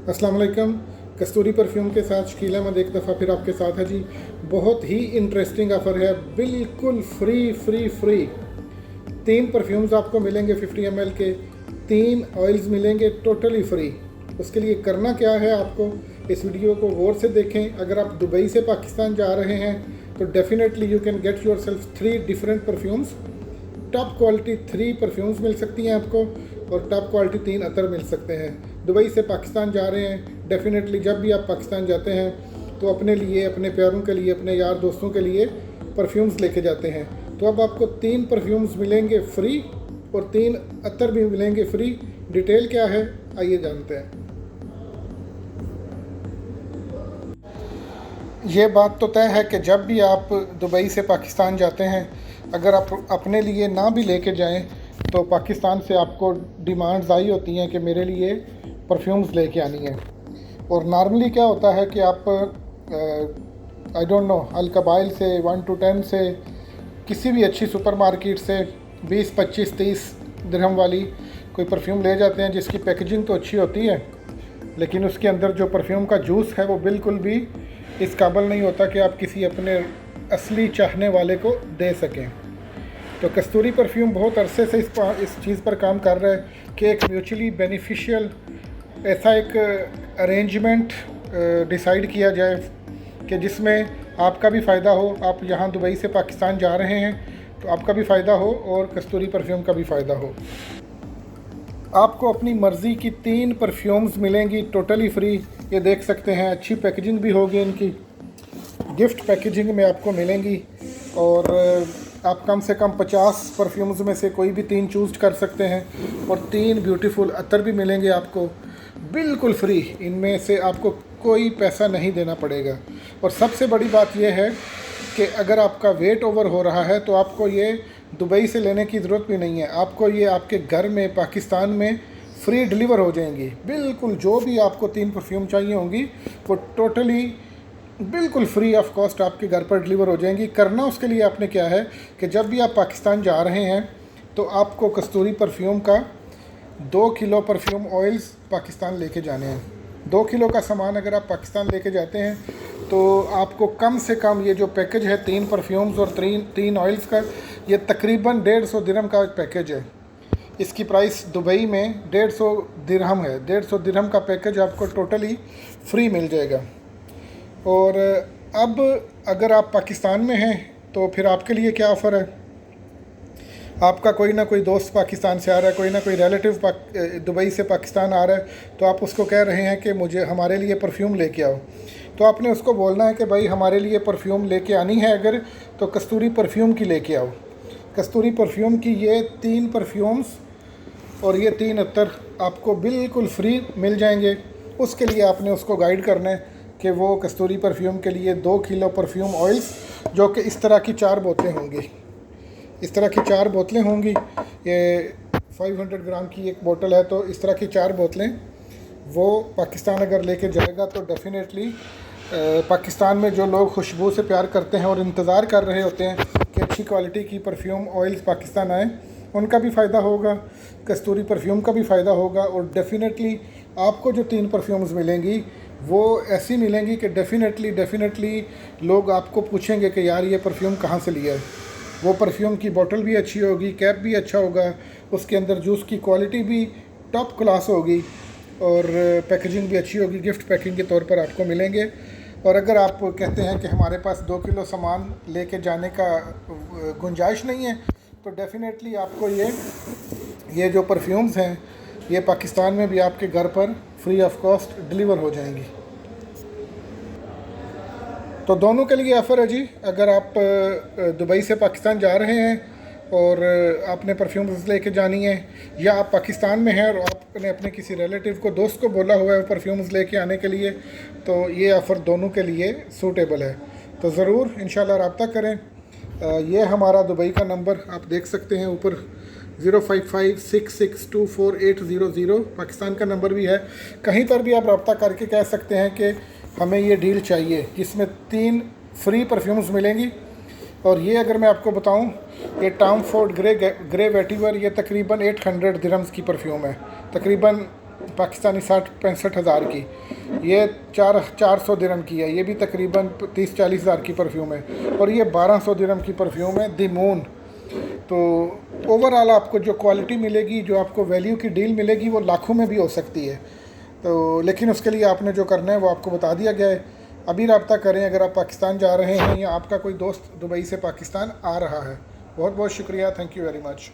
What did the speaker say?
अस्सलाम वालेकुम। कस्तूरी परफ्यूम के साथ शकील अहमद एक दफ़ा फिर आपके साथ है जी। बहुत ही इंटरेस्टिंग ऑफ़र है, बिल्कुल फ्री। 3 परफ्यूम्स आपको मिलेंगे 50 ml के, 3 ऑयल्स मिलेंगे टोटली फ्री। उसके लिए करना क्या है, आपको इस वीडियो को गौर से देखें। अगर आप दुबई से पाकिस्तान जा रहे हैं तो definitely you can get yourself 3 different perfumes. Top quality 3 perfumes मिल सकती हैं आपको, और टॉप क्वालिटी 3 अतर मिल सकते हैं। दुबई से पाकिस्तान जा रहे हैं, डेफिनेटली जब भी आप पाकिस्तान जाते हैं तो अपने लिए, अपने प्यारों के लिए, अपने यार दोस्तों के लिए परफ्यूम्स लेके जाते हैं। तो अब आपको 3 परफ्यूम्स मिलेंगे फ्री और 3 अतर भी मिलेंगे फ्री। डिटेल क्या है आइए जानते हैं। ये बात तो तय है कि जब भी आप दुबई से पाकिस्तान जाते हैं, अगर आप अपने लिए ना भी लेके जाएं तो पाकिस्तान से आपको डिमांड्स आई होती हैं कि मेरे लिए परफ्यूम्स लेके आनी है। और नॉर्मली क्या होता है कि आप आई डोंट नो अल-कबाइल से 1 to 10 से किसी भी अच्छी सुपरमार्केट से 20, 25, 30 दिरहम वाली कोई परफ्यूम ले जाते हैं, जिसकी पैकेजिंग तो अच्छी होती है लेकिन उसके अंदर जो परफ्यूम का जूस है वो बिल्कुल भी इस काबिल नहीं होता कि आप किसी अपने असली चाहने वाले को दे सकें। तो कस्तूरी परफ्यूम बहुत अरसे से इस चीज़ पर काम कर रहा है कि एक म्यूचुअली बेनिफिशियल ऐसा एक अरेंजमेंट डिसाइड किया जाए कि जिसमें आपका भी फ़ायदा हो। आप यहाँ दुबई से पाकिस्तान जा रहे हैं तो आपका भी फ़ायदा हो और कस्तूरी परफ्यूम का भी फ़ायदा हो। आपको अपनी मर्ज़ी की 3 परफ्यूम्स मिलेंगी टोटली फ्री। ये देख सकते हैं, अच्छी पैकेजिंग भी होगी इनकी, गिफ्ट पैकेजिंग में आपको मिलेंगी। और आप कम से कम 50 परफ्यूम्स में से कोई भी 3 चूज़ कर सकते हैं और 3 ब्यूटीफुल अतर भी मिलेंगे आपको बिल्कुल फ्री। इनमें से आपको कोई पैसा नहीं देना पड़ेगा। और सबसे बड़ी बात यह है कि अगर आपका वेट ओवर हो रहा है तो आपको ये दुबई से लेने की ज़रूरत भी नहीं है। आपको ये आपके घर में पाकिस्तान में फ्री डिलीवर हो जाएंगी। बिल्कुल जो भी आपको 3 परफ्यूम चाहिए होंगी वो टोटली बिल्कुल फ्री ऑफ कॉस्ट आपके घर पर डिलीवर हो जाएंगी। करना उसके लिए आपने क्या है कि जब भी आप पाकिस्तान जा रहे हैं तो आपको कस्तूरी परफ्यूम का 2 किलो परफ्यूम ऑयल्स पाकिस्तान लेके जाने हैं। 2 किलो का सामान अगर आप पाकिस्तान लेके जाते हैं तो आपको कम से कम ये जो पैकेज है 3 परफ्यूम्स और 3 ऑयल्स का, ये तकरीबन 150 दिरहम का एक पैकेज है। इसकी प्राइस दुबई में 150 दिरहम है। 150 दिरहम का पैकेज आपको टोटली फ्री मिल जाएगा। और अब अगर आप पाकिस्तान में हैं तो फिर आपके लिए क्या ऑफ़र है। आपका कोई ना कोई दोस्त पाकिस्तान से आ रहा है, कोई ना कोई रिलेटिव दुबई से पाकिस्तान आ रहा है, तो आप उसको कह रहे हैं कि मुझे हमारे लिए परफ्यूम लेके आओ। तो आपने उसको बोलना है कि भाई हमारे लिए परफ्यूम लेके आनी है अगर, तो कस्तूरी परफ्यूम की लेके आओ। कस्तूरी परफ्यूम की ये 3 परफ्यूम्स और ये 3 अत्तर आपको बिल्कुल फ्री मिल जाएंगे। उसके लिए आपने उसको गाइड करना है कि वो कस्तूरी परफ्यूम के लिए 2 किलो परफ्यूम ऑयल्स, जो कि इस तरह की 4 बोतलें होंगी, इस तरह की 4 बोतलें होंगी। ये 500 ग्राम की एक बोतल है, तो इस तरह की 4 बोतलें वो पाकिस्तान अगर लेके जाएगा तो डेफिनेटली पाकिस्तान में जो लोग खुशबू से प्यार करते हैं और इंतज़ार कर रहे होते हैं कि अच्छी क्वालिटी की परफ्यूम ऑयल्स पाकिस्तान आए, उनका भी फ़ायदा होगा, कस्तूरी परफ्यूम का भी फ़ायदा होगा। और डेफिनेटली आपको जो 3 परफ्यूम्स मिलेंगी वो ऐसी मिलेंगी कि डेफिनेटली लोग आपको पूछेंगे कि यार ये परफ्यूम कहाँ से लिया है। वो परफ्यूम की बोतल भी अच्छी होगी, कैप भी अच्छा होगा, उसके अंदर जूस की क्वालिटी भी टॉप क्लास होगी और पैकेजिंग भी अच्छी होगी। गिफ्ट पैकिंग के तौर पर आपको मिलेंगे। और अगर आप कहते हैं कि हमारे पास 2 किलो सामान लेके जाने का गुंजाइश नहीं है, तो डेफिनेटली आपको ये जो परफ्यूम्स हैं ये पाकिस्तान में भी आपके घर पर फ्री ऑफ कॉस्ट डिलीवर हो जाएंगी। तो दोनों के लिए ऑफ़र है जी। अगर आप दुबई से पाकिस्तान जा रहे हैं और आपने परफ्यूम्स लेके जानी है, या आप पाकिस्तान में हैं और आपने अपने किसी रिलेटिव को, दोस्त को बोला हुआ है परफ्यूम्स लेके आने के लिए, तो ये ऑफ़र दोनों के लिए सूटेबल है। तो ज़रूर इंशाल्लाह रब्ता करें। ये हमारा दुबई का नंबर आप देख सकते हैं ऊपर, 0556624800 पाकिस्तान का नंबर भी है। कहीं पर भी आप रब्ता करके कह सकते हैं कि हमें ये डील चाहिए, जिसमें 3 फ्री परफ्यूम्स मिलेंगी। और ये अगर मैं आपको बताऊं, ये टॉम फोर्ड ग्रे वेटिवर, ये तकरीबन 800 दिरहम्स की परफ्यूम है, तकरीबन पाकिस्तानी 60-65 हज़ार की। ये 400 दिरहम की है। ये भी तकरीबन 30-40 हज़ार की परफ्यूम है। और ये 1200 दिरहम की परफ्यूम है, द मून। तो ओवरऑल आपको जो क्वालिटी मिलेगी, जो आपको वैल्यू की डील मिलेगी, वो लाखों में भी हो सकती है। तो लेकिन उसके लिए आपने जो करना है वो आपको बता दिया गया है। अभी रब्ता करें अगर आप पाकिस्तान जा रहे हैं या आपका कोई दोस्त दुबई से पाकिस्तान आ रहा है। बहुत बहुत शुक्रिया, थैंक यू वेरी मच।